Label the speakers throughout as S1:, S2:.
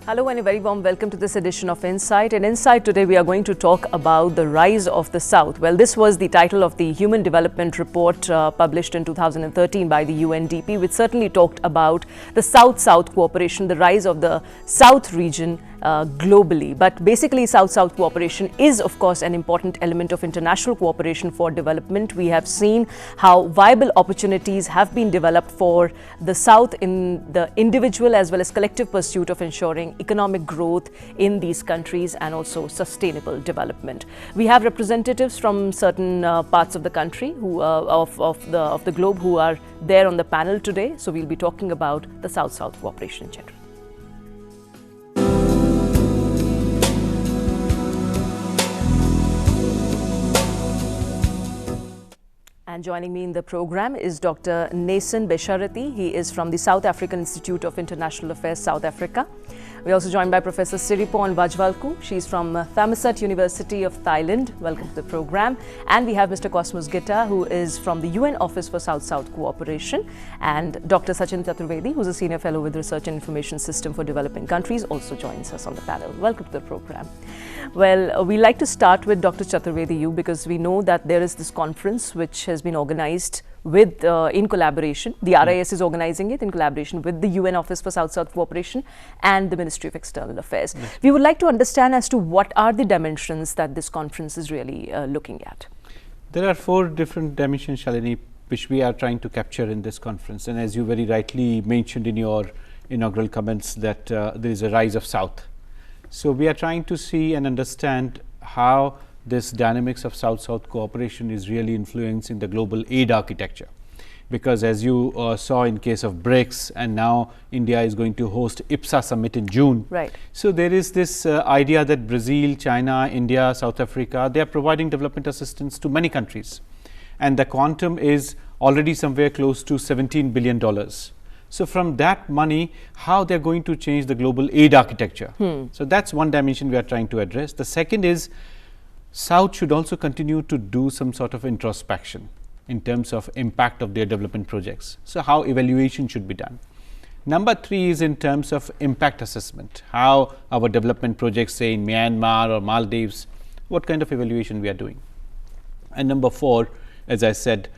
S1: Hello and a very warm welcome to this edition of Insight. In Insight today we are going to talk about the rise of the South. Well, this was the title of the Human Development Report published in 2013 by the UNDP, which certainly talked about the South-South cooperation, the rise of the South region globally. But basically South-South cooperation is of course an important element of international cooperation for development. We have seen how viable opportunities have been developed for the South in the individual as well as collective pursuit of ensuring economic growth in these countries and also sustainable development. We have representatives from certain parts of the country who of the globe who are there on the panel today. So we'll be talking about the South-South cooperation in general. And joining me in the program is Dr. Nason Besharati. He is from the South African Institute of International Affairs, South Africa. We're also joined by Professor Siripon Vajvalku. She's from Thammasat University of Thailand. Welcome to the program. And we have Mr. Cosmos Gitta, who is from the UN Office for South-South Cooperation. And Dr. Sachin Chaturvedi, who's a Senior Fellow with Research and Information System for Developing Countries, also joins us on the panel. Welcome to the program. Well, we like to start with Dr. Chaturvedi, because we know that there is this conference which has been organized with in collaboration. The RIS is organizing it in collaboration with the UN Office for South-South Cooperation and the Ministry of External Affairs. Yes. We would like to understand as to what are the dimensions that this conference is really looking at.
S2: There are 4 different dimensions, Shalini, which we are trying to capture in this conference. And as you very rightly mentioned in your inaugural comments, that there is a rise of South. So we are trying to see and understand how this dynamics of South-South cooperation is really influencing the global aid architecture. Because as you saw in case of BRICS, and now India is going to host IPSA summit in June.
S1: Right.
S2: So there is this idea that Brazil, China, India, South Africa, they are providing development assistance to many countries. And the quantum is already somewhere close to $17 billion. So from that money, how they're going to change the global aid architecture. So that's one dimension we are trying to address. The second is South should also continue to do some sort of introspection in terms of impact of their development projects. So how evaluation should be done. Number 3 is in terms of impact assessment, how our development projects, say in Myanmar or Maldives, what kind of evaluation we are doing. And number 4, as I said,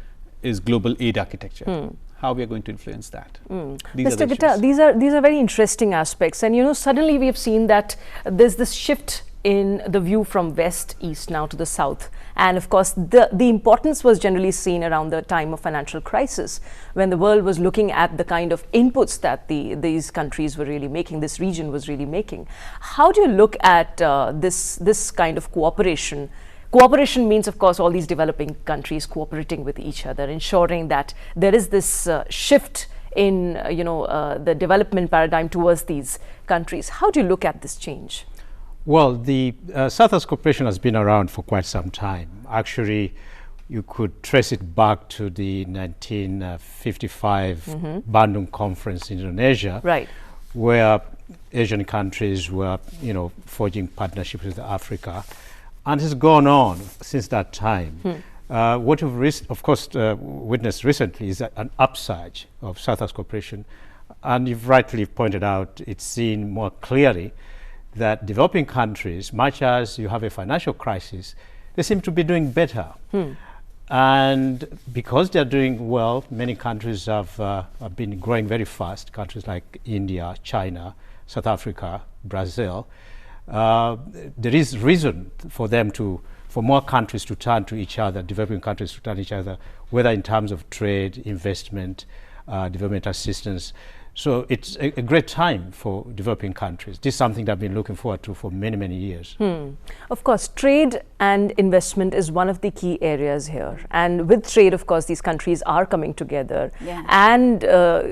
S2: is global aid architecture. How we are going to influence that.
S1: Mr. Gitta, these are very interesting aspects, and you know, suddenly we have seen that there's this shift in the view from west east now to the south, and of course the importance was generally seen around the time of financial crisis, when the world was looking at the kind of inputs that these countries were really making, this region was really making. How do you look at this kind of cooperation? Cooperation means, of course, all these developing countries cooperating with each other, ensuring that there is this shift in, the development paradigm towards these countries. How do you look at this change?
S3: Well, the South-South cooperation has been around for quite some time. Actually, you could trace it back to the 1955 Bandung Conference in Indonesia, right, where Asian countries were, forging partnerships with Africa. And it's gone on since that time. What we've, of course, witnessed recently is an upsurge of South-South cooperation. And you've rightly pointed out, it's seen more clearly that developing countries, much as you have a financial crisis, they seem to be doing better. And because they're doing well, many countries have been growing very fast, countries like India, China, South Africa, Brazil. There is reason for more countries to turn to each other, developing countries to turn to each other, whether in terms of trade, investment, development assistance. So it's a great time for developing countries. This is something that I've been looking forward to for many, many years.
S1: Of course, trade and investment is one of the key areas here. And with trade, of course, these countries are coming together and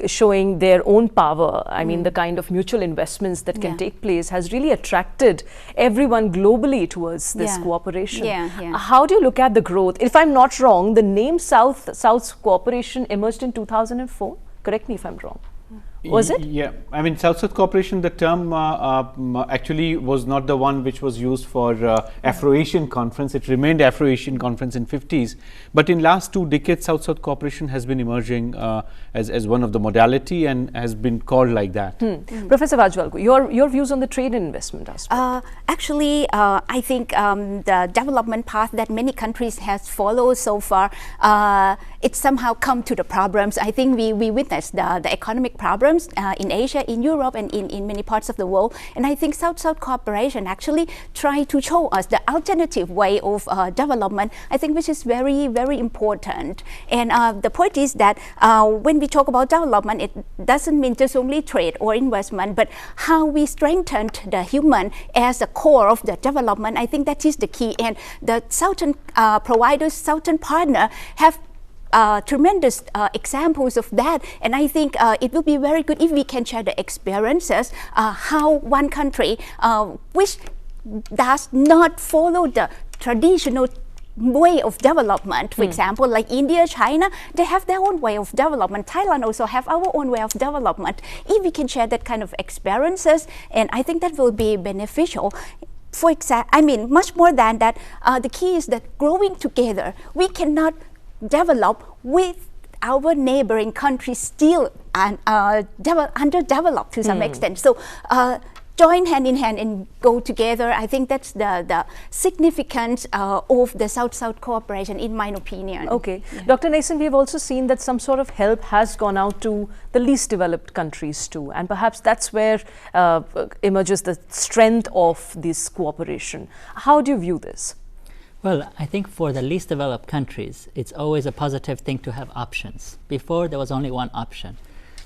S1: showing their own power. I mean, the kind of mutual investments that can take place has really attracted everyone globally towards this cooperation. How do you look at the growth? If I'm not wrong, the name South-South cooperation emerged in 2004. Correct me if I'm wrong. Was it?
S2: Yeah, I mean, South-South cooperation, the term actually was not the one which was used for Afro-Asian conference. It remained Afro-Asian conference in 50s. But in last 2 decades, South-South cooperation has been emerging as one of the modality and has been called like that.
S1: Professor Vajwalku, your views on the trade and investment aspect?
S4: Actually, I think the development path that many countries has followed so far, it somehow come to the problems. I think we witnessed the economic problems in Asia, in Europe, and in many parts of the world. And I think South-South cooperation actually try to show us the alternative way of development, I think, which is very, very important. And the point is that when we talk about development, it doesn't mean just only trade or investment, but how we strengthen the human as the core of the development. I think that is the key. And the Southern providers, Southern partner have tremendous examples of that, and I think it will be very good if we can share the experiences, how one country which does not follow the traditional way of development, for example, like India, China, they have their own way of development. Thailand also have our own way of development. If we can share that kind of experiences, and I think that will be beneficial. For example, I mean, much more than that, the key is that growing together, we cannot develop with our neighboring countries still underdeveloped to some extent. So join hand in hand and go together. I think that's the significance of the South-South cooperation, in my opinion.
S1: Okay. Yeah. Dr. Nason, we have also seen that some sort of help has gone out to the least developed countries too, and perhaps that's where emerges the strength of this cooperation. How do you view this?
S5: Well, I think for the least developed countries, it's always a positive thing to have options. Before, there was only one option.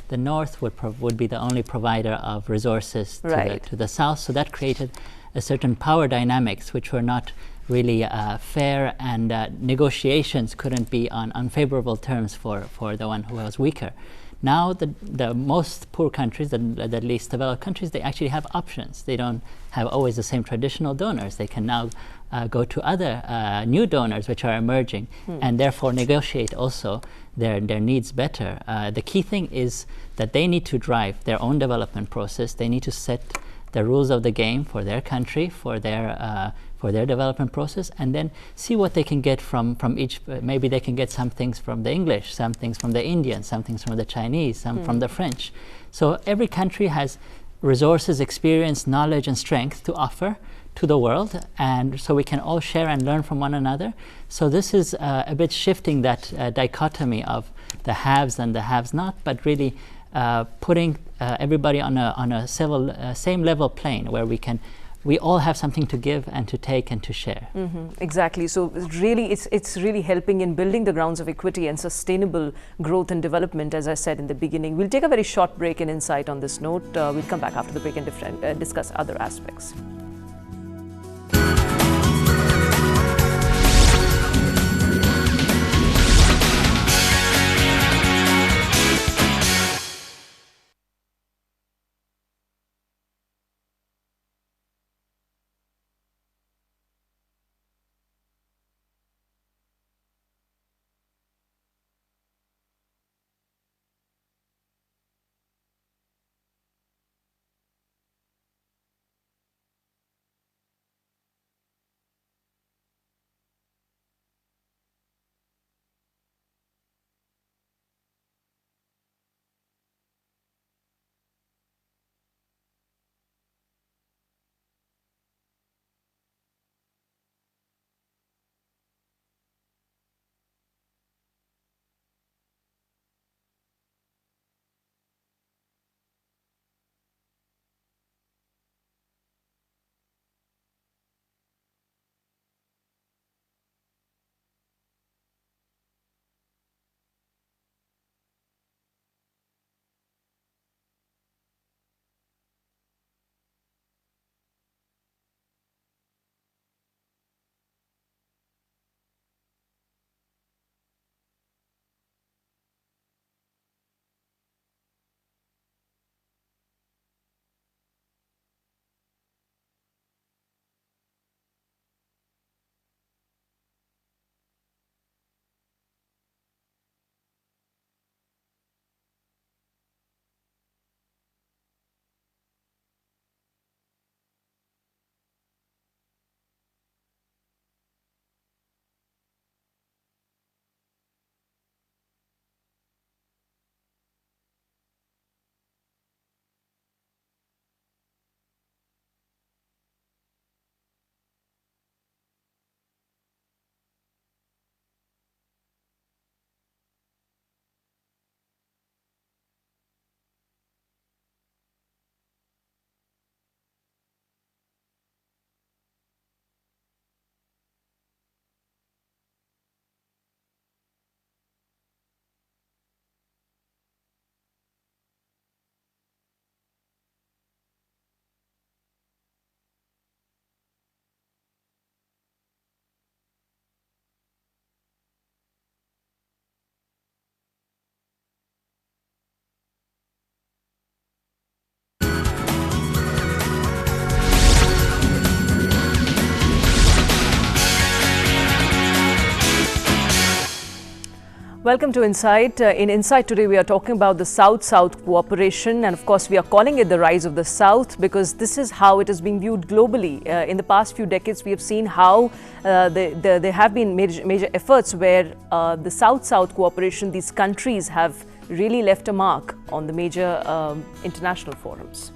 S5: The North would be the only provider of resources to the South, so that created a certain power dynamics which were not really fair, and negotiations couldn't be on unfavorable terms for the one who was weaker. Now the most poor countries, the least developed countries, they actually have options. They don't have always the same traditional donors. They can now go to other new donors which are emerging, and therefore negotiate also their needs better. The key thing is that they need to drive their own development process. They need to set the rules of the game for their country, for their development process, and then see what they can get from each. Maybe they can get some things from the English, some things from the Indians, some things from the Chinese, some from the French. So every country has resources, experience, knowledge, and strength to offer to the world, and so we can all share and learn from one another. So this is a bit shifting that dichotomy of the haves and the haves not, but really putting everybody on a same level plane where we all have something to give and to take and to share.
S1: Exactly. So it's really helping in building the grounds of equity and sustainable growth and development, as I said in the beginning. We'll take a very short break and insight on this note. We'll come back after the break and discuss other aspects. Welcome to Insight. In Insight today we are talking about the South-South cooperation, and of course we are calling it the rise of the South because this is how it is being viewed globally. In the past few decades we have seen how there have been major efforts where the South-South cooperation, these countries have really left a mark on the major international forums.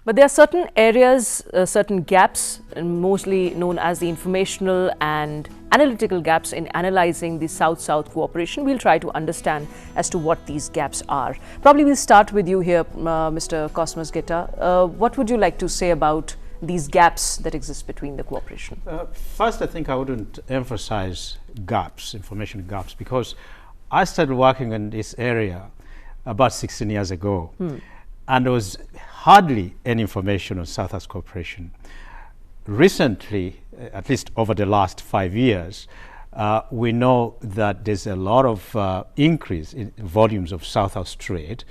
S1: But there are certain areas, certain gaps, mostly known as the informational and analytical gaps in analyzing the South-South cooperation. We'll try to understand as to what these gaps are. Probably we'll start with you here, Mr. Cosmas Geta. What would you like to say about these gaps that exist between the cooperation?
S3: First, I think I wouldn't emphasize gaps, information gaps, because I started working in this area about 16 years ago. And there was hardly any information on South-South cooperation. Recently, at least over the last 5 years, we know that there's a lot of increase in volumes of South-South trade,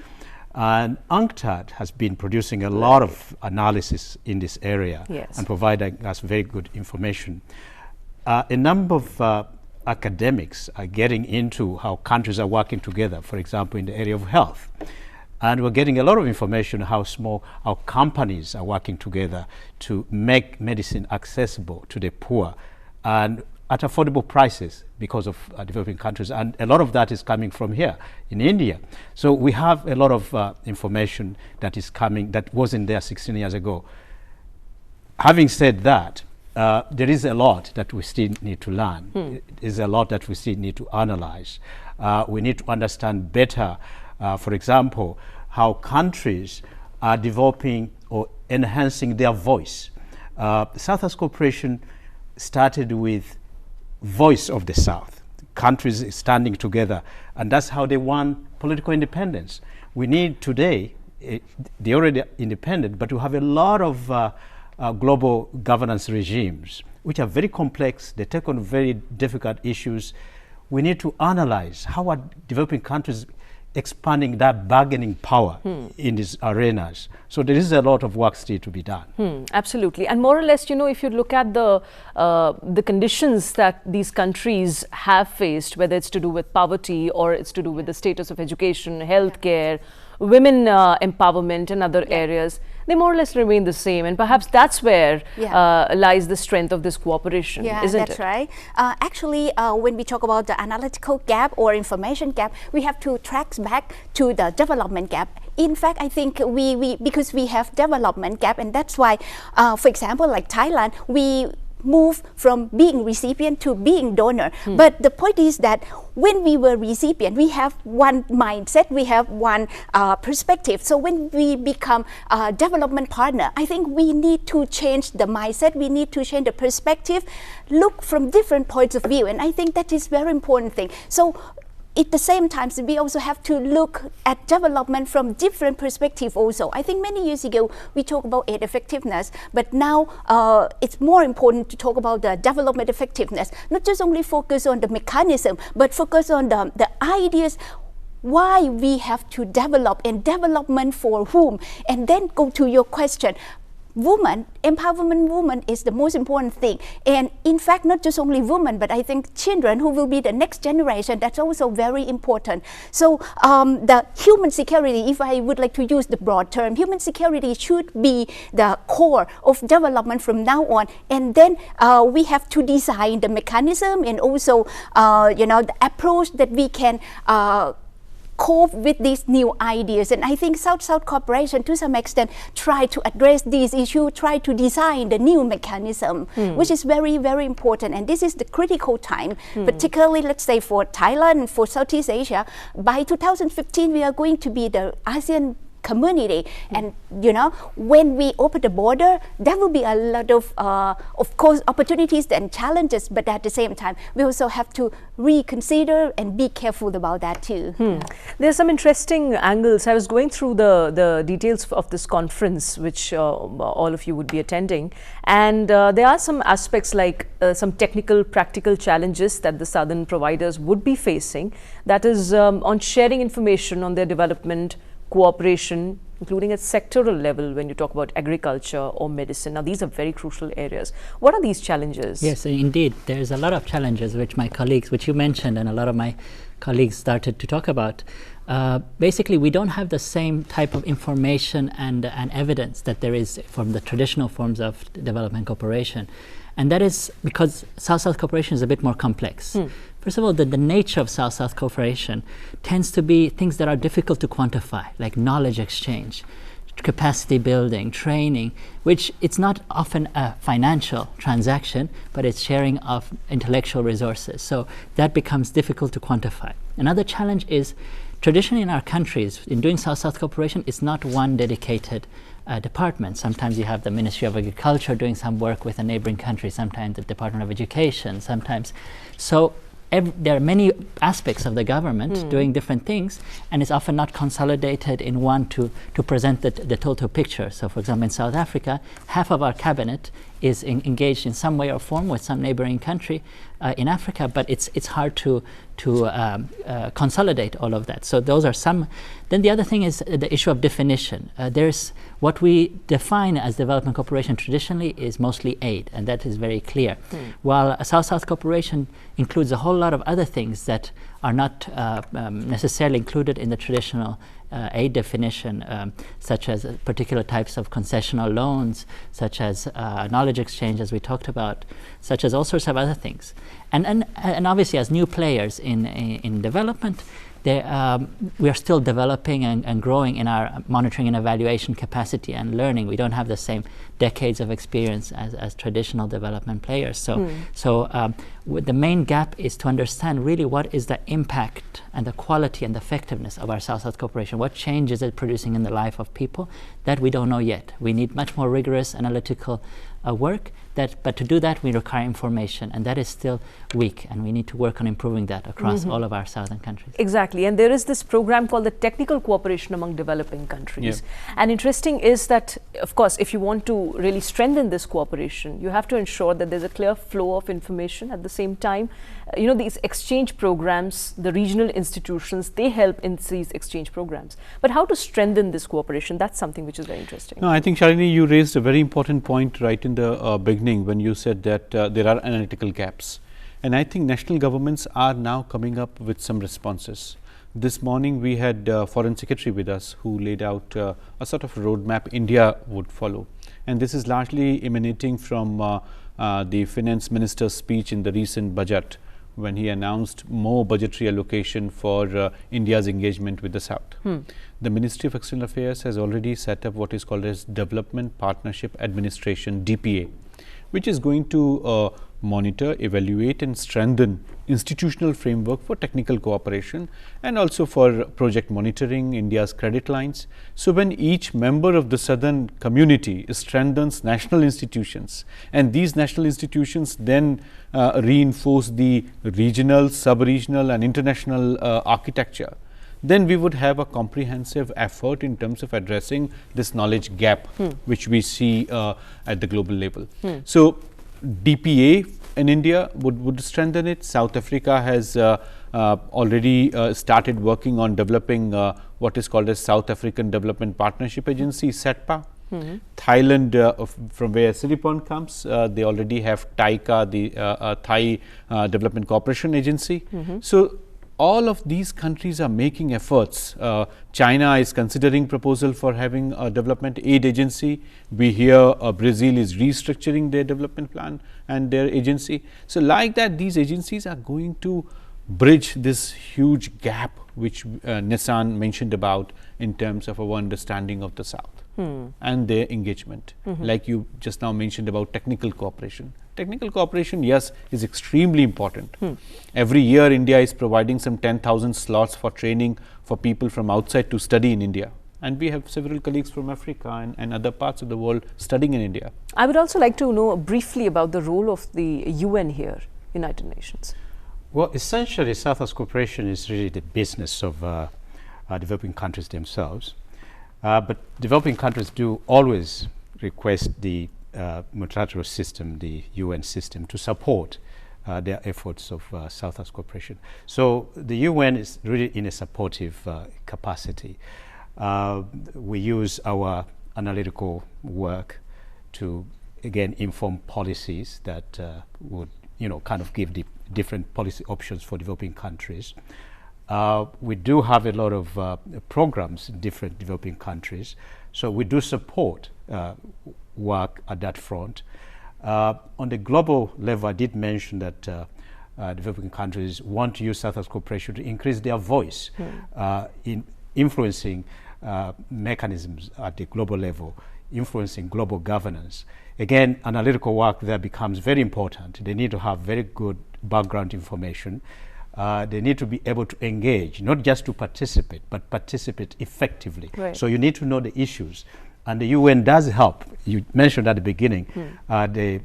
S3: and UNCTAD has been producing a lot of analysis in this area and providing us very good information. A number of academics are getting into how countries are working together, for example, in the area of health. And we're getting a lot of information how companies are working together to make medicine accessible to the poor and at affordable prices because of developing countries. And a lot of that is coming from here in India. So we have a lot of information that is coming that wasn't there 16 years ago. Having said that, there is a lot that we still need to learn. There is a lot that we still need to analyze. We need to understand better, for example, how countries are developing or enhancing their voice. South-South cooperation started with voice of the South, countries standing together, and that's how they won political independence. We need today, they're already independent, but we have a lot of global governance regimes, which are very complex. They take on very difficult issues. We need to analyze how are developing countries expanding that bargaining power in these arenas. So there is a lot of work still to be done.
S1: Absolutely. And more or less, you know, if you look at the conditions that these countries have faced, whether it's to do with poverty or it's to do with the status of education, healthcare, women empowerment and other areas, they more or less remain the same, and perhaps that's where lies the strength of this cooperation, isn't it?
S4: That's right. Actually, when we talk about the analytical gap or information gap, we have to track back to the development gap. In fact, I think because we have development gap, and that's why, for example, like Thailand, we move from being recipient to being donor. But the point is that when we were recipient, we have one mindset, we have one perspective. So when we become a development partner, I think we need to change the mindset, we need to change the perspective, look from different points of view. And I think that is very important thing. So at the same time, we also have to look at development from different perspectives also. I think many years ago, we talked about aid effectiveness, but now it's more important to talk about the development effectiveness, not just only focus on the mechanism, but focus on the ideas, why we have to develop and development for whom. And then go to your question. Empowerment women is the most important thing. And in fact, not just only women, but I think children who will be the next generation, that's also very important. So the human security, if I would like to use the broad term, human security should be the core of development from now on. And then we have to design the mechanism and also, the approach that we can cope with these new ideas. And I think South-South cooperation to some extent try to address these issues, try to design the new mechanism, which is very, very important. And this is the critical time, particularly, let's say, for Thailand, for Southeast Asia. By 2015, we are going to be the ASEAN community, and when we open the border, there will be a lot of course, opportunities and challenges, but at the same time, we also have to reconsider and be careful about that too.
S1: There's some interesting angles. I was going through the details of this conference, which all of you would be attending, and there are some aspects like some technical, practical challenges that the southern providers would be facing, that is on sharing information on their development, cooperation, including at sectoral level when you talk about agriculture or medicine. Now, these are very crucial areas. What are these challenges?
S5: Yes, indeed. There's a lot of challenges which my colleagues, which you mentioned, and a lot of my colleagues started to talk about. Basically, we don't have the same type of information and evidence that there is from the traditional forms of development cooperation. And that is because South-South cooperation is a bit more complex. First of all, the nature of South-South cooperation tends to be things that are difficult to quantify, like knowledge exchange, capacity building, training, which it's not often a financial transaction, but it's sharing of intellectual resources. So that becomes difficult to quantify. Another challenge is traditionally in our countries, in doing South-South cooperation, it's not one dedicated department. Sometimes you have the Ministry of Agriculture doing some work with a neighboring country, sometimes the Department of Education, sometimes. So there are many aspects of the government doing different things, and it's often not consolidated in one to present the total picture. So, for example, in South Africa, half of our cabinet is engaged in some way or form with some neighboring country in Africa, but it's hard to consolidate all of that. So those are some. Then the other thing is the issue of definition. There's what we define as development cooperation traditionally is mostly aid, and that is very clear. While South-South cooperation includes a whole lot of other things that are not necessarily included in the traditional aid definition, such as particular types of concessional loans, such as knowledge exchange, as we talked about, such as all sorts of other things. And obviously, as new players in development, we are still developing and growing in our monitoring and evaluation capacity and learning. We don't have the same decades of experience as traditional development players. So the main gap is to understand really what is the impact and the quality and the effectiveness of our South-South cooperation. What change is it producing in the life of people? That we don't know yet. We need much more rigorous analytical work. But to do that, we require information, and that is still weak, and we need to work on improving that across all of our southern countries.
S1: Exactly, and there is this program called the Technical Cooperation Among Developing Countries. And interesting is that, of course, if you want to really strengthen this cooperation, you have to ensure that there's a clear flow of information. At the same time, you know, these exchange programs, the regional institutions, they help in these exchange programs. But how to strengthen this cooperation, that's something which is very interesting.
S2: No, I think, Shalini, you raised a very important point right in the beginning when you said that there are analytical gaps. And I think national governments are now coming up with some responses. This morning we had Foreign Secretary with us who laid out a sort of roadmap India would follow. And this is largely emanating from the Finance Minister's speech in the recent budget, when he announced more budgetary allocation for India's engagement with the South. The Ministry of External Affairs has already set up what is called as Development Partnership Administration, DPA, which is going to monitor, evaluate and strengthen institutional framework for technical cooperation and also for project monitoring, India's credit lines. So when each member of the southern community strengthens national institutions, and these national institutions then reinforce the regional, sub-regional and international architecture, then we would have a comprehensive effort in terms of addressing this knowledge gap which we see at the global level. So DPA in India would strengthen it. South Africa has already started working on developing what is called as South African Development Partnership Agency, SETPA. Thailand, from where Siripon comes, they already have TAICA, the Thai Development Cooperation Agency. So all of these countries are making efforts. China is considering proposal for having a development aid agency. We hear Brazil is restructuring their development plan and their agency. So like that, these agencies are going to bridge this huge gap which Nissan mentioned about in terms of our understanding of the South and their engagement. Like you just now mentioned about technical cooperation. Technical cooperation, yes, is extremely important. Every year India is providing some 10,000 slots for training for people from outside to study in India. And we have several colleagues from Africa and other parts of the world studying in India.
S1: I would also like to know briefly about the role of the UN here, United Nations.
S3: Well, essentially, South-South cooperation is really the business of developing countries themselves. But developing countries do always request the multilateral system, the UN system, to support their efforts of South-South cooperation. So the UN is really in a supportive capacity. We use our analytical work to, again, inform policies that would, kind of give the different policy options for developing countries. We do have a lot of programs in different developing countries, so we do support work at that front. On the global level, I did mention that developing countries want to use South-South cooperation to increase their voice in influencing mechanisms at the global level, influencing global governance. Again, analytical work there becomes very important. They need to have very good background information. They need to be able to engage, not just to participate, but participate effectively.
S1: Right.
S3: So you need to know the issues. And the UN does help. You mentioned at the beginning the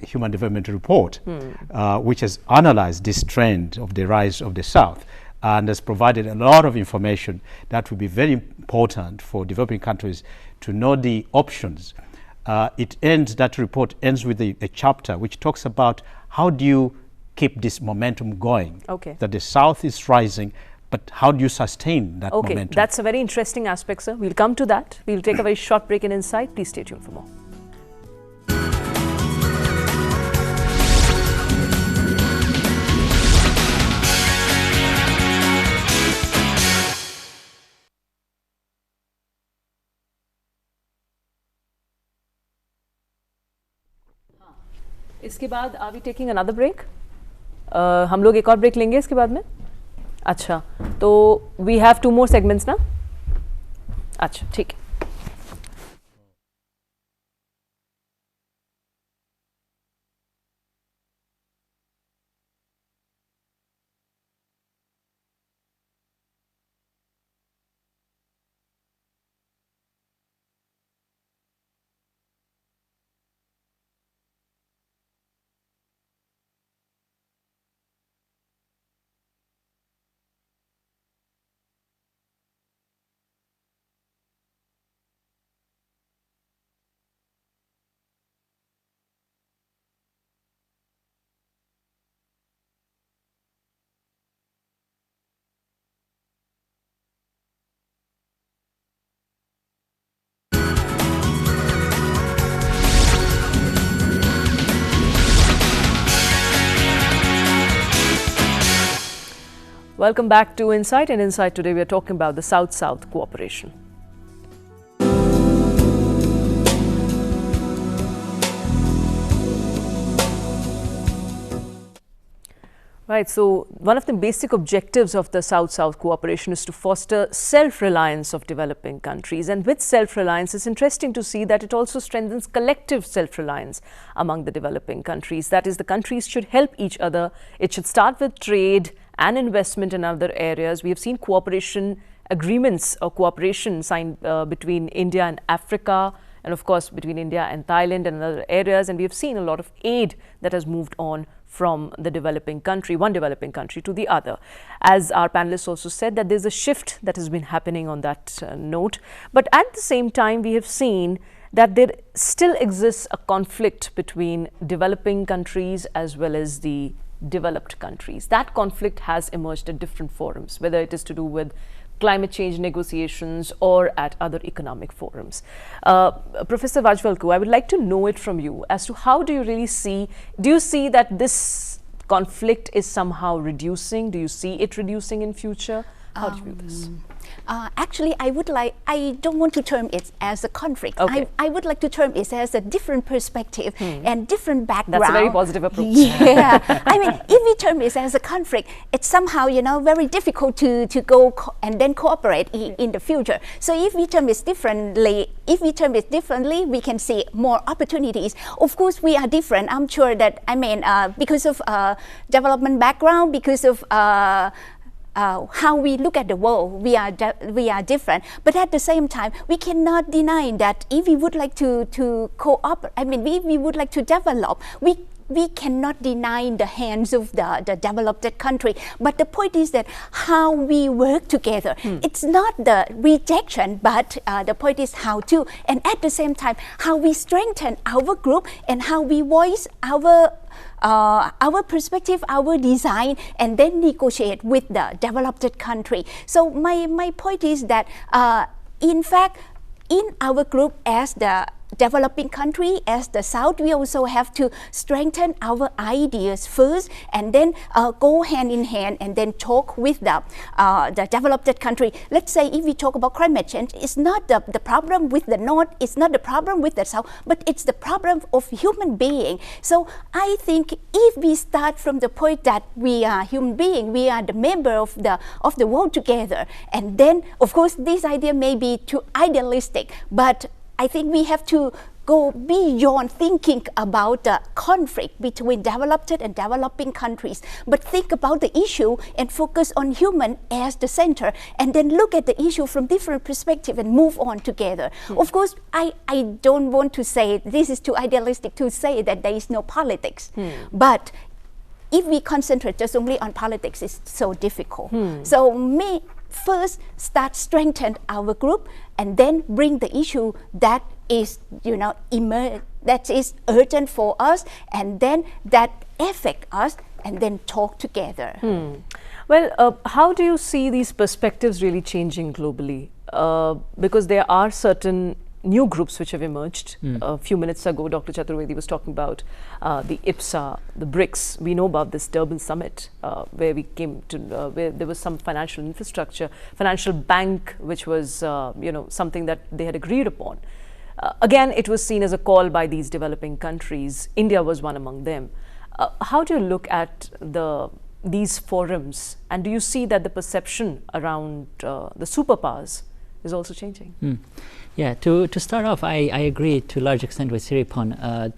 S3: Human Development Report, which has analyzed this trend of the rise of the South and has provided a lot of information that will be very important for developing countries to know the options. That report ends with a chapter which talks about how do you keep this momentum going.
S1: Okay.
S3: That the South is rising, but how do you sustain that momentum?
S1: Okay, that's a very interesting aspect, sir. We'll come to that. We'll take a very short break in Insight. Please stay tuned for more. इसके बाद are we taking another break? हम लोग एक और break लेंगे इसके बाद में? अच्छा, तो वी हैव 2 more segments ना? अच्छा, ठीक है. Welcome back to Insight. In Insight today we are talking about the South-South cooperation. Right, so one of the basic objectives of the South-South cooperation is to foster self-reliance of developing countries. And with self-reliance, it's interesting to see that it also strengthens collective self-reliance among the developing countries. That is, the countries should help each other. It should start with trade and investment in other areas. We have seen cooperation agreements or cooperation signed between India and Africa, and of course between India and Thailand and other areas. And we have seen a lot of aid that has moved on from the developing country, one developing country to the other. As our panelists also said, that there's a shift that has been happening on that note. But at the same time, we have seen that there still exists a conflict between developing countries as well as the developed countries. That conflict has emerged at different forums, whether it is to do with climate change negotiations or at other economic forums. Professor Vajwalku, I would like to know it from you as to how do you really see, do you see that this conflict is somehow reducing? Do you see it reducing in future? How do you view this?
S4: Actually, I don't want to term it as a conflict.
S1: Okay.
S4: I would like to term it as a different perspective and different background.
S1: That's a very positive approach.
S4: Yeah, I mean, if we term it as a conflict, it's somehow, very difficult to go and then cooperate in the future. So if we term it differently, we can see more opportunities. Of course, we are different. I'm sure that, because of development background, because of how we look at the world, we are different. But at the same time, we cannot deny that if we would like to cooperate, if we would like to develop, we cannot deny the hands of the developed country. But the point is that how we work together. It's not the rejection, but the point is how to. And at the same time, how we strengthen our group and how we voice our perspective, our design, and then negotiate with the developed country. So my point is that in fact, in our group as the developing country, as the South, we also have to strengthen our ideas first and then go hand in hand and then talk with the developed country. Let's say if we talk about climate change, it's not the problem with the North, it's not the problem with the South, but it's the problem of human being. So I think if we start from the point that we are human being, we are the member of the world together, and then of course this idea may be too idealistic, but I think we have to go beyond thinking about the conflict between developed and developing countries, but think about the issue and focus on human as the center, and then look at the issue from different perspectives and move on together. Of course, I don't want to say this is too idealistic to say that there is no politics, but if we concentrate just only on politics, it's so difficult. So first start strengthen our group and then bring the issue that is that is urgent for us and then that affect us, and then talk together.
S1: Well, how do you see these perspectives really changing globally? Because there are certain new groups which have emerged. A few minutes ago, Dr. Chaturvedi was talking about the IPSA, the BRICS. We know about this Durban summit where we came to, where there was some financial infrastructure, financial bank, which was something that they had agreed upon. Again, it was seen as a call by these developing countries. India was one among them. How do you look at these forums, and do you see that the perception around the superpowers is also changing?
S5: Yeah, to start off, I agree to a large extent with Siripon.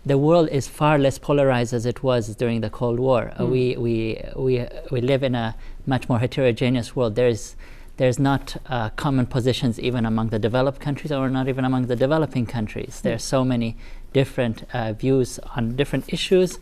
S5: The world is far less polarized as it was during the Cold War. We live in a much more heterogeneous world. There's not common positions even among the developed countries, or not even among the developing countries. There are so many different views on different issues,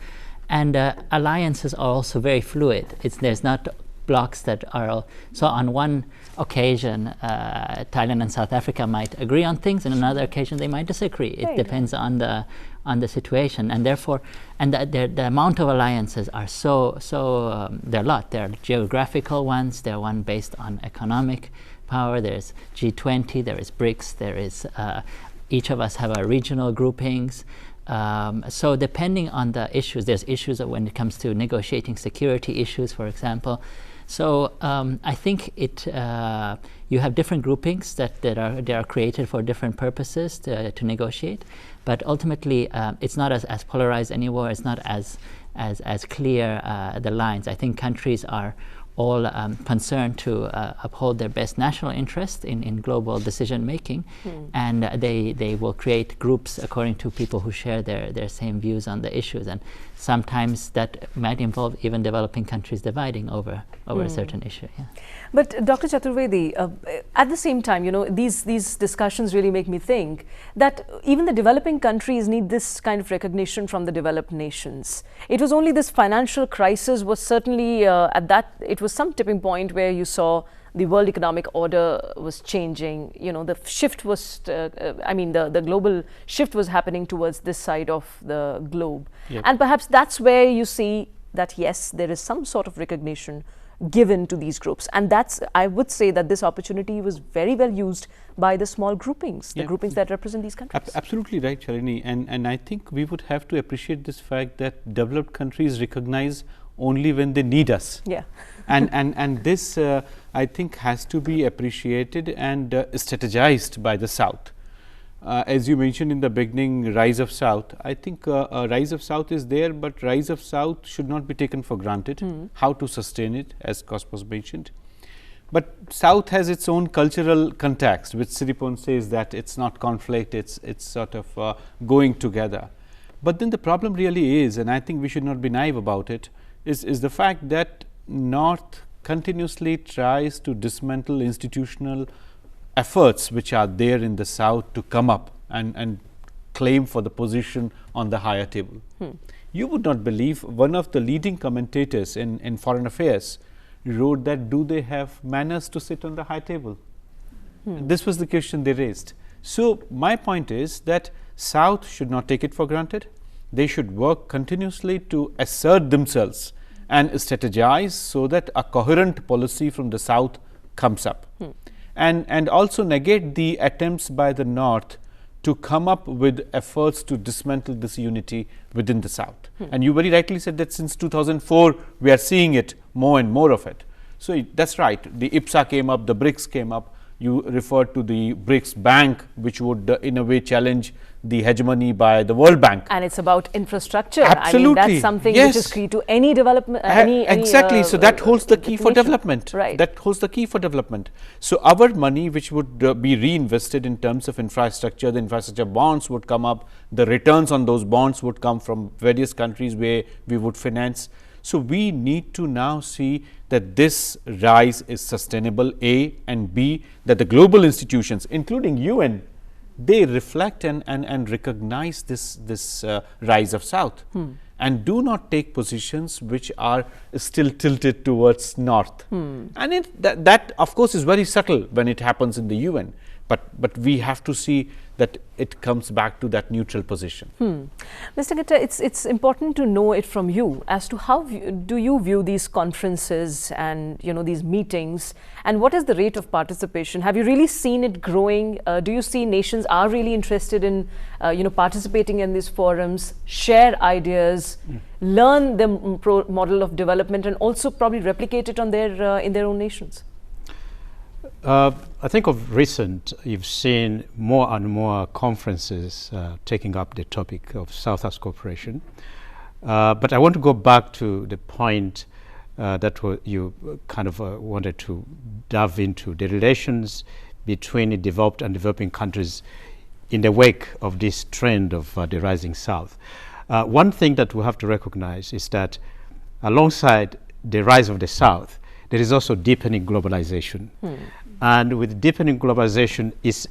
S5: and alliances are also very fluid. There's not blocks that are so on one occasion Thailand and South Africa might agree on things, and another occasion they might disagree. It depends on the situation, and therefore the amount of alliances are there are a lot. There are geographical ones, there are one based on economic power, there's G20, there is BRICS, there is each of us have our regional groupings. So depending on the issues, there's issues when it comes to negotiating security issues, for example. So I think you have different groupings that are created for different purposes to negotiate, but ultimately it's not as polarized anymore. It's not as clear the lines. I think countries are all concerned to uphold their best national interest in global decision making, and they will create groups according to people who share their same views on the issues, and sometimes that might involve even developing countries dividing over a certain issue. Yeah.
S1: But Dr. Chaturvedi, at the same time, these discussions really make me think that even the developing countries need this kind of recognition from the developed nations. It was only this financial crisis was certainly it was some tipping point where you saw the world economic order was changing. The shift was, the global shift was happening towards this side of the globe. Yep. And perhaps that's where you see that, yes, there is some sort of recognition given to these groups. And I would say that this opportunity was very well used by the small groupings, the groupings that represent these countries. Absolutely
S2: right, Shalini. And I think we would have to appreciate this fact that developed countries recognize only when they need us. Yeah. and this, I think, has to be appreciated and strategized by the South. As you mentioned in the beginning, Rise of South, I think Rise of South is there, but Rise of South should not be taken for granted. How to sustain it, as Cosmos mentioned. But South has its own cultural context, which Siripon says that it's not conflict, it's sort of going together. But then the problem really is, and I think we should not be naive about it, is the fact that North continuously tries to dismantle institutional efforts which are there in the South to come up and claim for the position on the higher table. You would not believe one of the leading commentators in foreign affairs wrote that, do they have manners to sit on the high table? This was the question they raised. So my point is that South should not take it for granted. They should work continuously to assert themselves and strategize so that a coherent policy from the South comes up. And also negate the attempts by the North to come up with efforts to dismantle this unity within the South. And you very rightly said that since 2004, we are seeing it more and more of it. So that's right. The IPSA came up, the BRICS came up. You referred to the BRICS Bank, which would in a way challenge the hegemony by the World Bank.
S1: And it's about infrastructure.
S2: Absolutely.
S1: I mean, that's something which is key to any development.
S2: Exactly. So that holds the key for development.
S1: Right.
S2: That holds the key for development. So our money, which would be reinvested in terms of infrastructure, the infrastructure bonds would come up. The returns on those bonds would come from various countries where we would finance. So we need to now see that this rise is sustainable, A, and B, that the global institutions, including UN, they reflect and recognize this rise of South and do not take positions which are still tilted towards North. And that of course is very subtle when it happens in the UN, but we have to see that it comes back to that neutral position.
S1: Mr. Gitta, it's important to know it from you as to how do you view these conferences and these meetings, and what is the rate of participation? Have you really seen it growing? Do you see nations are really interested in participating in these forums, share ideas, learn the model of development, and also probably replicate it on their in their own nations?
S3: I think of recent, you've seen more and more conferences taking up the topic of South-South cooperation. But I want to go back to the point that you kind of wanted to delve into, the relations between the developed and developing countries in the wake of this trend of the rising South. One thing that we have to recognize is that alongside the rise of the South, there is also deepening globalization. And with deepening globalization is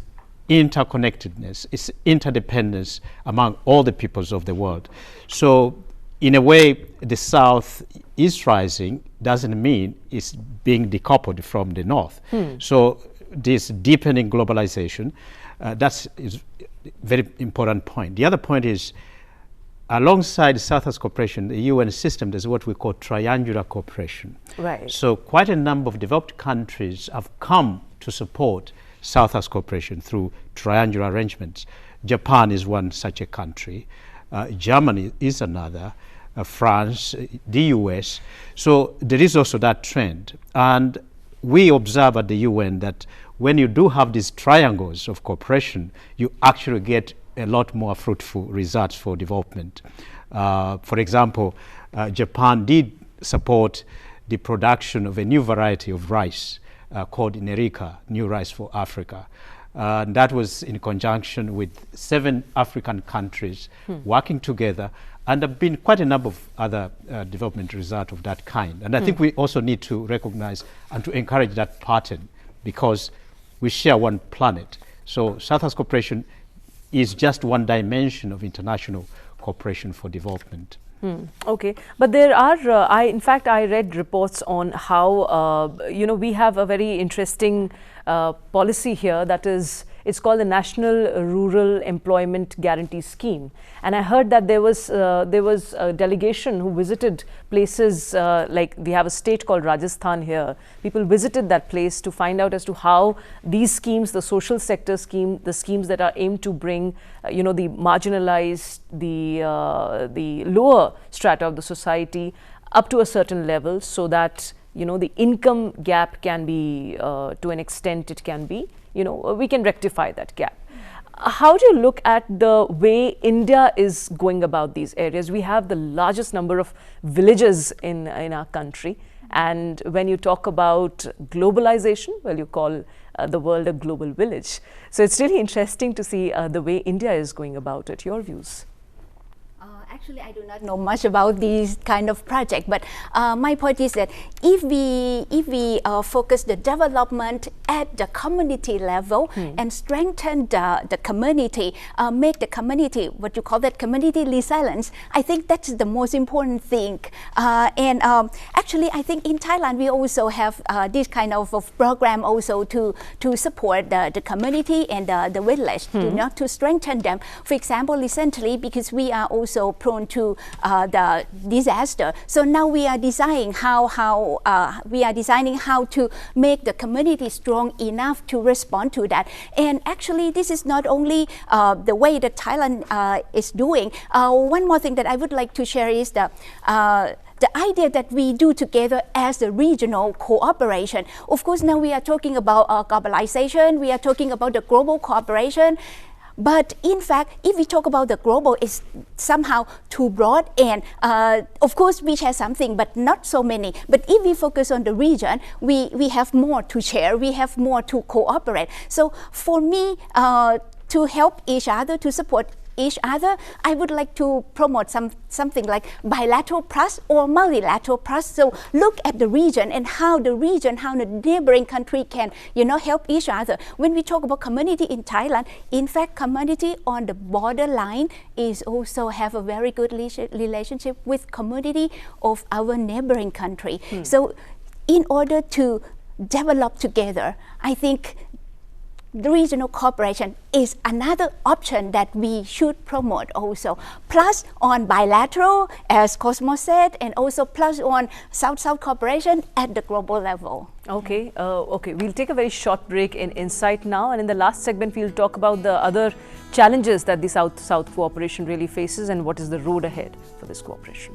S3: interconnectedness, it's interdependence among all the peoples of the world. So in a way, the South is rising, doesn't mean it's being decoupled from the North. So this deepening globalization, that's a very important point. The other point is, alongside South-South cooperation, the UN system, there's what we call triangular cooperation.
S1: Right.
S3: So quite a number of developed countries have come to support South-South cooperation through triangular arrangements. Japan is one such a country. Germany is another. France, the US. So there is also that trend. And we observe at the UN that when you do have these triangles of cooperation, you actually get a lot more fruitful results for development. For example, Japan did support the production of a new variety of rice called Nerika, New Rice for Africa. That was in conjunction with 7 African countries working together, and there have been quite a number of other development results of that kind. And I think we also need to recognize and to encourage that pattern, because we share one planet. So South-South cooperation is just one dimension of international cooperation for development.
S1: Okay, but there are, in fact, I read reports on how, we have a very interesting policy here that is, it's called the National Rural Employment Guarantee Scheme. And I heard that there was a delegation who visited places like we have a state called Rajasthan here. People visited that place to find out as to how these schemes, the social sector scheme, the schemes that are aimed to bring, the marginalized, the lower strata of the society up to a certain level, so that the income gap can be, to an extent it can be, we can rectify that gap. How do you look at the way India is going about these areas? We have the largest number of villages in our country. And when you talk about globalization, well, you call the world a global village. So it's really interesting to see the way India is going about it. Your views?
S4: Actually, I do not know much about these kind of project, but my point is that if we focus the development at the community level and strengthen the community, make the community, what you call that, community resilience, I think that's the most important thing. Actually, I think in Thailand we also have this kind of program also to support the community and the village, to strengthen them. For example, recently, because we are also prone to the disaster, so now we are designing how to make the community strong enough to respond to that. And actually, this is not only the way that Thailand is doing. One more thing that I would like to share is the idea that we do together as a regional cooperation. Of course, now we are talking about globalization, we are talking about the global cooperation. But in fact, if we talk about the global, it's somehow too broad, and of course we share something, but not so many. But if we focus on the region, we have more to share, we have more to cooperate. So for me, to help each other, to support each other, I would like to promote something like bilateral plus or multilateral plus. So look at the region and how the neighboring country can, help each other. When we talk about community in Thailand, in fact, community on the borderline is also have a very good relationship with community of our neighboring country. So in order to develop together, I think the regional cooperation is another option that we should promote also. Plus on bilateral, as Cosmo said, and also plus on South-South cooperation at the global level.
S1: Okay, we'll take a very short break in Insight now, and in the last segment we'll talk about the other challenges that the South-South cooperation really faces and what is the road ahead for this cooperation.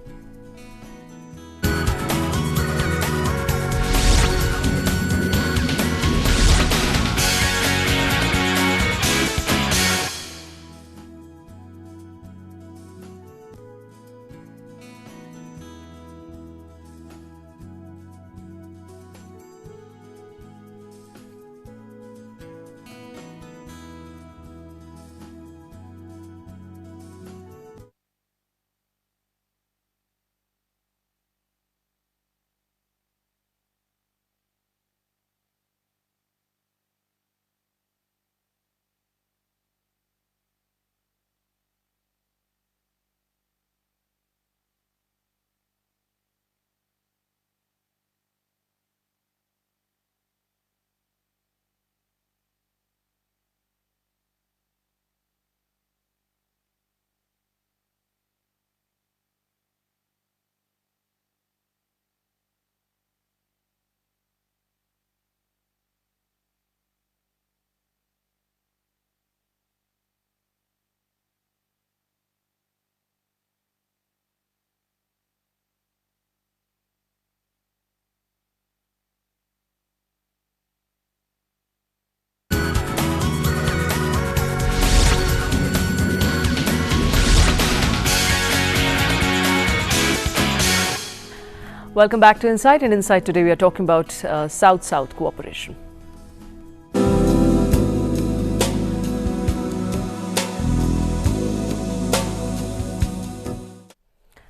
S1: Welcome back to Insight. In Insight today we are talking about South-South cooperation.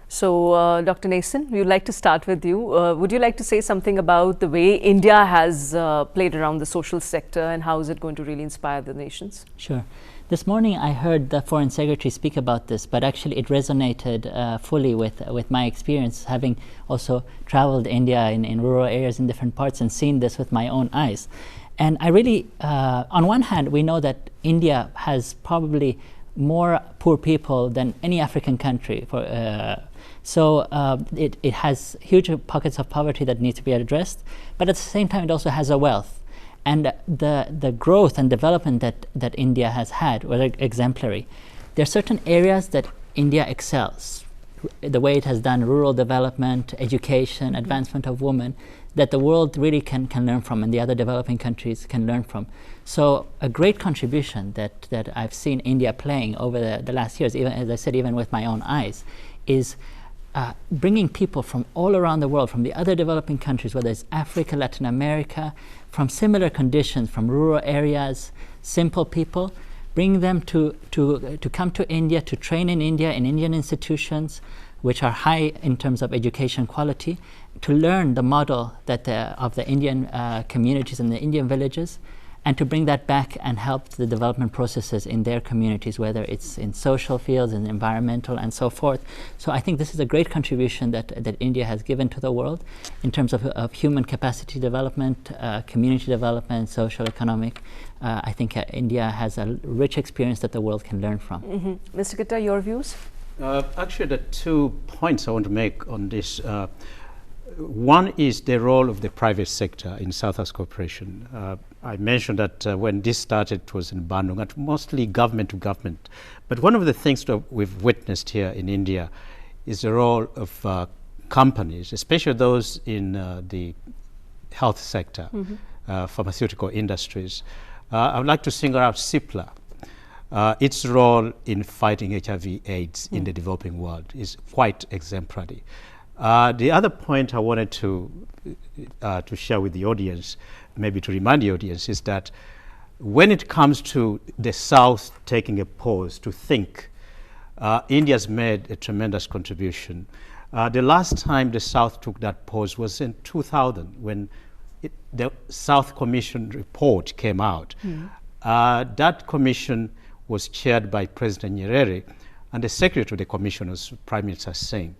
S1: So, Dr. Nason, we would like to start with you. Would you like to say something about the way India has played around the social sector and how is it going to really inspire the nations?
S5: Sure. This morning I heard the Foreign Secretary speak about this, but actually it resonated fully with my experience, having also traveled India in rural areas in different parts and seen this with my own eyes. And I really, on one hand, we know that India has probably more poor people than any African country. So it has huge pockets of poverty that need to be addressed, but at the same time it also has a wealth. And the growth and development that India has had were exemplary. There are certain areas that India excels, the way it has done rural development, education, advancement of women, that the world really can learn from and the other developing countries can learn from. So a great contribution that I've seen India playing over the last years, even as I said, even with my own eyes, is bringing people from all around the world, from the other developing countries, whether it's Africa, Latin America, from similar conditions, from rural areas, simple people, bring them to come to India, to train in India, in Indian institutions, which are high in terms of education quality, to learn the model that of the Indian communities and the Indian villages, and to bring that back and help the development processes in their communities, whether it's in social fields, in environmental, and so forth. So I think this is a great contribution that India has given to the world in terms of human capacity development, community development, social, economic. I think India has a rich experience that the world can learn from.
S1: Mr. Kitta, your views?
S3: Actually, the 2 points I want to make on this. One is the role of the private sector in South-South cooperation. I mentioned that when this started, it was in Bandung, and mostly government to government. But one of the things that we've witnessed here in India is the role of companies, especially those in the health sector, pharmaceutical industries. I would like to single out CIPLA. Its role in fighting HIV/AIDS in the developing world is quite exemplary. The other point I wanted to share with the audience, maybe to remind the audience, is that when it comes to the South taking a pause to think, India's made a tremendous contribution. The last time the South took that pause was in 2000 when the South Commission report came out. That commission was chaired by President Nyerere, and the secretary of the commission was Prime Minister Singh.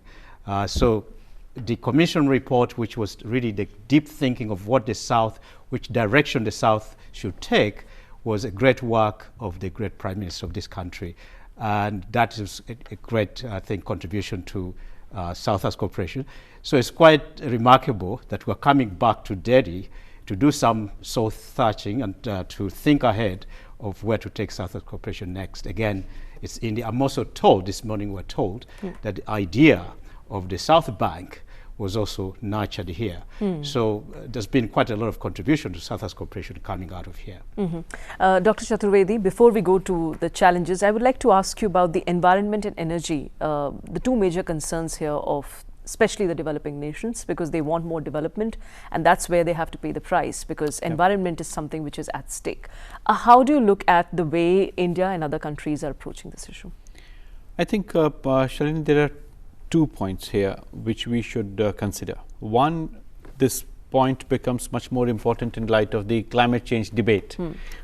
S3: So the commission report, which was really the deep thinking of what the South, which direction the South should take, was a great work of the great Prime Minister of this country. And that is a great, I think, contribution to South-South cooperation. So it's quite remarkable that we're coming back to Delhi to do some soul searching and to think ahead of where to take South-South cooperation next. Again, it's India. I'm also told, this morning we're told, that the idea of the South Bank was also nurtured here. So there's been quite a lot of contribution to South-South cooperation coming out of here.
S1: Dr. Chaturvedi, before we go to the challenges, I would like to ask you about the environment and energy, the 2 major concerns here of especially the developing nations, because they want more development, and that's where they have to pay the price, because environment is something which is at stake. How do you look at the way India and other countries are approaching this issue?
S2: I think, Shalini, there are 2 points here which we should consider. One, this point becomes much more important in light of the climate change debate,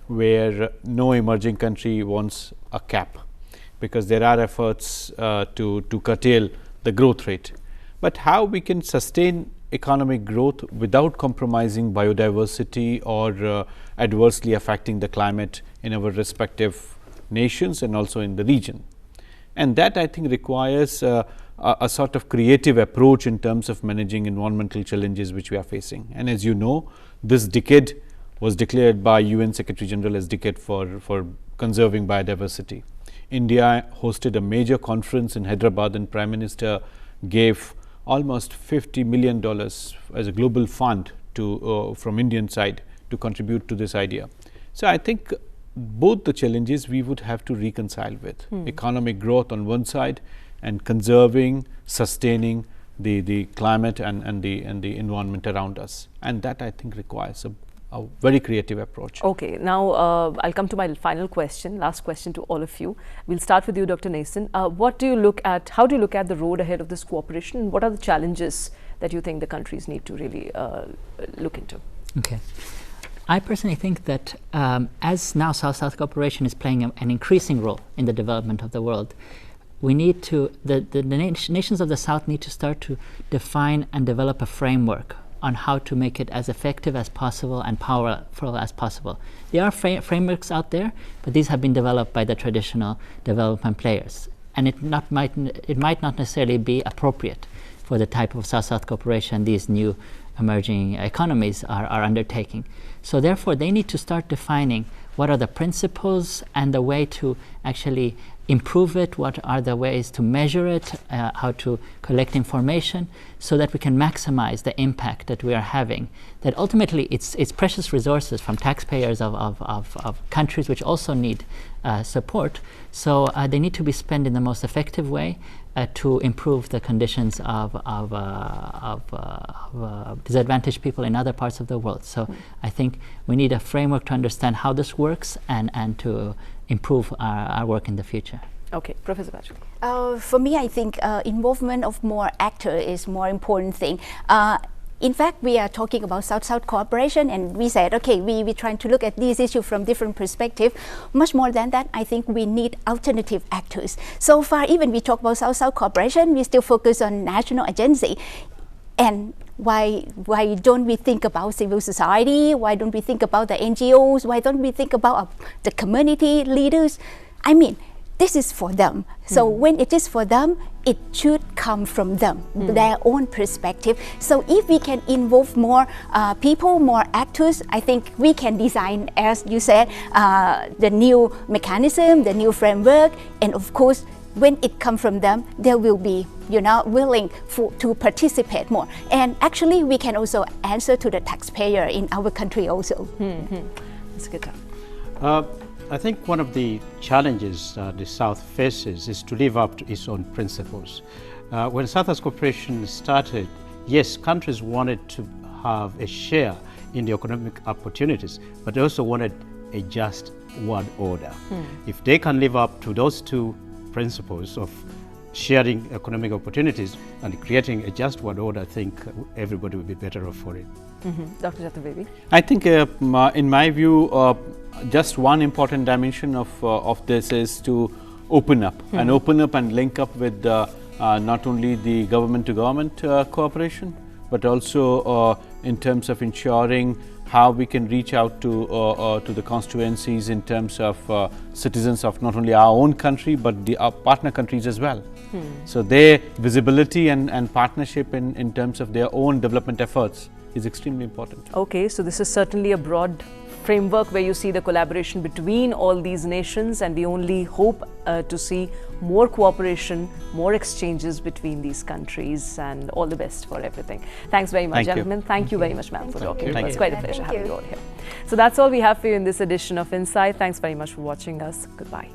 S2: where no emerging country wants a cap, because there are efforts to curtail the growth rate. But how we can sustain economic growth without compromising biodiversity or adversely affecting the climate in our respective nations and also in the region. And that, I think, requires a sort of creative approach in terms of managing environmental challenges which we are facing. And as you know, this decade was declared by UN Secretary General as decade for conserving biodiversity. India hosted a major conference in Hyderabad, and Prime Minister gave almost $50 million as a global fund to from Indian side to contribute to this idea. So I think both the challenges we would have to reconcile with economic growth on one side and conserving, sustaining the climate and the environment around us, and that, I think, requires a very creative approach.
S1: Okay, now I'll come to my final question, last question to all of you. We'll start with you, Dr. Nason. What do you look at, how do you look at the road ahead of this cooperation, and what are the challenges that you think the countries need to really look into?
S5: Okay. I personally think that as now South-South cooperation is playing an increasing role in the development of the world, we need to, the nations of the South need to start to define and develop a framework on how to make it as effective as possible and powerful as possible. There are frameworks out there, but these have been developed by the traditional development players, and it might not necessarily be appropriate for the type of South-South cooperation these new emerging economies are undertaking. So therefore, they need to start defining what are the principles and the way to actually improve it, what are the ways to measure it, how to collect information, so that we can maximize the impact that we are having. That ultimately it's precious resources from taxpayers of countries which also need support. So they need to be spent in the most effective way to improve the conditions of disadvantaged people in other parts of the world. So I think we need a framework to understand how this works and to improve our work in the future.
S1: Okay, Professor Bajwa.
S4: For me, I think involvement of more actors is more important thing. In fact, we are talking about South-South cooperation, and we said, okay, we're trying to look at these issues from different perspectives. Much more than that, I think we need alternative actors. So far, even we talk about South-South cooperation, we still focus on national agency. And why don't we think about civil society? Why don't we think about the NGOs? Why don't we think about the community leaders? I mean, this is for them. So when it is for them, it should come from them, their own perspective. So if we can involve more people, more actors, I think we can design, as you said, the new mechanism, the new framework, and of course, when it comes from them, they will be, willing to participate more. And actually, we can also answer to the taxpayer in our country also.
S1: That's good.
S3: I think one of the challenges the South faces is to live up to its own principles. When South-South cooperation started, yes, countries wanted to have a share in the economic opportunities, but they also wanted a just world order. If they can live up to those two principles of sharing economic opportunities and creating a just world order, I think everybody will be better off for it.
S1: Dr. Chaturvedi?
S2: I think, in my view, just one important dimension of this is to open up and link up with not only the government-to-government cooperation, but also in terms of ensuring how we can reach out to the constituencies in terms of citizens of not only our own country, but the partner countries as well. So their visibility and partnership in terms of their own development efforts is extremely important.
S1: Okay, so this is certainly a broad framework where you see the collaboration between all these nations, and we only hope to see more cooperation, more exchanges between these countries, and all the best for everything. Thanks very much, gentlemen. Thank you very much, ma'am, for talking to us. It's quite a pleasure having you all here. So that's all we have for you in this edition of Insight. Thanks very much for watching us. Goodbye.